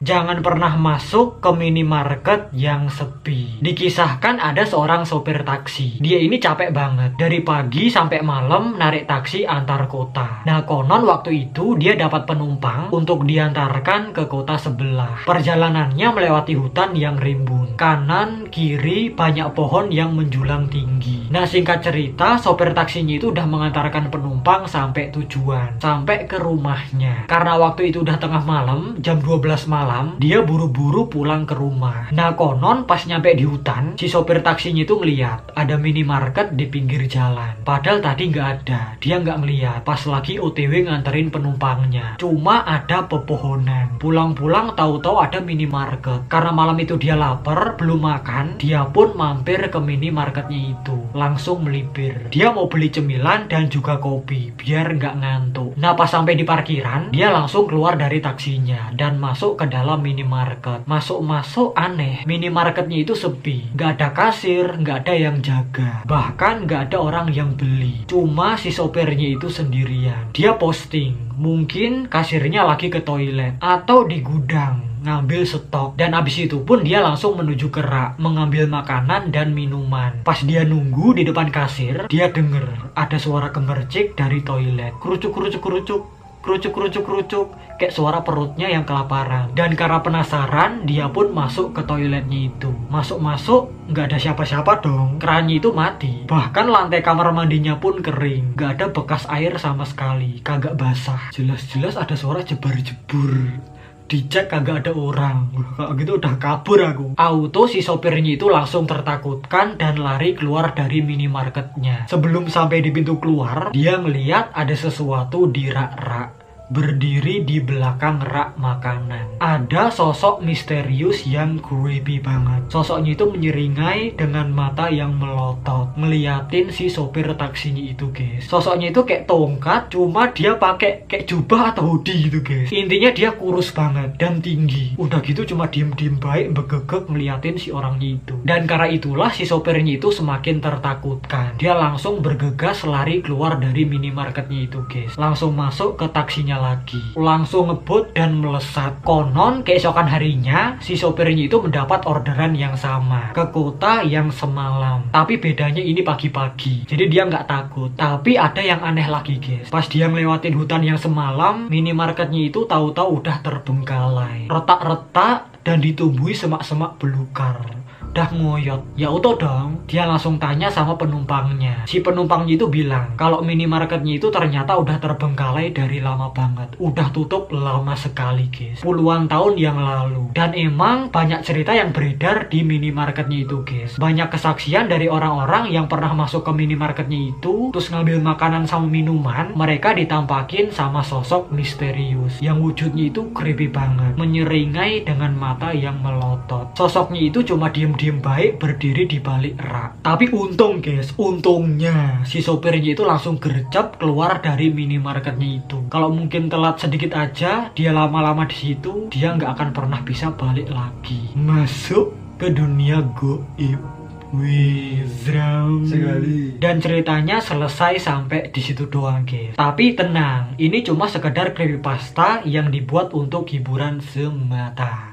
Jangan pernah masuk ke minimarket yang sepi. Dikisahkan ada seorang sopir taksi. Dia ini capek banget. Dari pagi sampai malam narik taksi antar kota. Nah, konon waktu itu dia dapat penumpang untuk diantarkan ke kota sebelah. Perjalanannya melewati hutan yang rimbun. Kanan, kiri, banyak pohon yang menjulang tinggi. Nah, singkat cerita, sopir taksinya itu udah mengantarkan penumpang sampai tujuan. Sampai ke rumahnya. Karena waktu itu udah tengah malam, jam 12 malam. Dia buru-buru pulang ke rumah. Nah, konon pas nyampe di hutan, si sopir taksinya itu ngeliat ada minimarket di pinggir jalan. Padahal tadi nggak ada. Dia nggak ngeliat pas lagi OTW nganterin penumpangnya. Cuma ada pepohonan. Pulang-pulang tahu-tahu ada minimarket. Karena malam itu dia lapar, belum makan, dia pun mampir ke minimarketnya itu. Langsung melipir. Dia mau beli cemilan dan juga kopi biar nggak ngantuk. Nah, pas sampai di parkiran, dia langsung keluar dari taksinya dan masuk ke dalam minimarket. Masuk-masuk aneh, minimarketnya itu sepi. Nggak ada kasir, nggak ada yang jaga. Bahkan nggak ada orang yang beli. Cuma si sopirnya itu sendirian. Dia posting, mungkin kasirnya lagi ke toilet atau di gudang ngambil stok. Dan abis itu pun dia langsung menuju ke rak mengambil makanan dan minuman. Pas dia nunggu di depan kasir, dia denger ada suara gemercik dari toilet. Kerucuk kerucuk kerucuk, kerucuk kerucuk kerucuk, kayak suara perutnya yang kelaparan. Dan karena penasaran, dia pun masuk ke toiletnya itu. Masuk-masuk nggak ada siapa-siapa dong. Kerannya itu mati. Bahkan lantai kamar mandinya pun kering. Nggak ada bekas air sama sekali. Kagak basah. Jelas-jelas ada suara jebar-jebur. Dicek kagak ada orang. Kalau gitu udah kabur aku. Auto si sopirnya itu langsung tertakutkan dan lari keluar dari minimarketnya. Sebelum sampai di pintu keluar, dia ngeliat ada sesuatu di rak-rak berdiri di belakang rak makanan. Ada sosok misterius yang creepy banget. Sosoknya itu menyeringai dengan mata yang melotot, ngeliatin si sopir taksinya itu, guys. Sosoknya itu kayak tongkat, cuma dia pakai kayak jubah atau hoodie gitu, guys. Intinya dia kurus banget dan tinggi. Udah gitu cuma diem-diem baik begegek ngeliatin si orangnya itu. Dan karena itulah si sopirnya itu semakin tertakutkan. Dia langsung bergegas lari keluar dari minimarketnya itu, guys. Langsung masuk ke taksinya lagi, langsung ngebut dan melesat. Konon keesokan harinya si sopirnya itu mendapat orderan yang sama ke kota yang semalam, tapi bedanya ini pagi-pagi, jadi dia nggak takut. Tapi ada yang aneh lagi, guys. Pas dia ngelewatin hutan yang semalam, minimarketnya itu tahu-tahu udah terbengkalai, retak-retak dan ditumbuhi semak-semak belukar. Dah ngoyot. Ya utuh dong. Dia langsung tanya sama penumpangnya. Si penumpangnya itu bilang kalau minimarketnya itu ternyata udah terbengkalai dari lama banget. Udah tutup lama sekali, guys. Puluhan tahun yang lalu. Dan emang banyak cerita yang beredar di minimarketnya itu, guys. Banyak kesaksian dari orang-orang yang pernah masuk ke minimarketnya itu, terus ngambil makanan sama minuman. Mereka ditampakin sama sosok misterius yang wujudnya itu creepy banget, menyeringai dengan mata yang melotot. Sosoknya itu cuma diem baik berdiri di balik rak. Tapi untung, guys, untungnya si sopirnya itu langsung gercep keluar dari minimarketnya itu. Kalau mungkin telat sedikit aja, dia lama-lama di situ, dia nggak akan pernah bisa balik lagi masuk ke dunia goib. Wih, seram sekali. Dan ceritanya selesai sampai di situ doang, guys. Tapi tenang, ini cuma sekedar creepypasta yang dibuat untuk hiburan semata.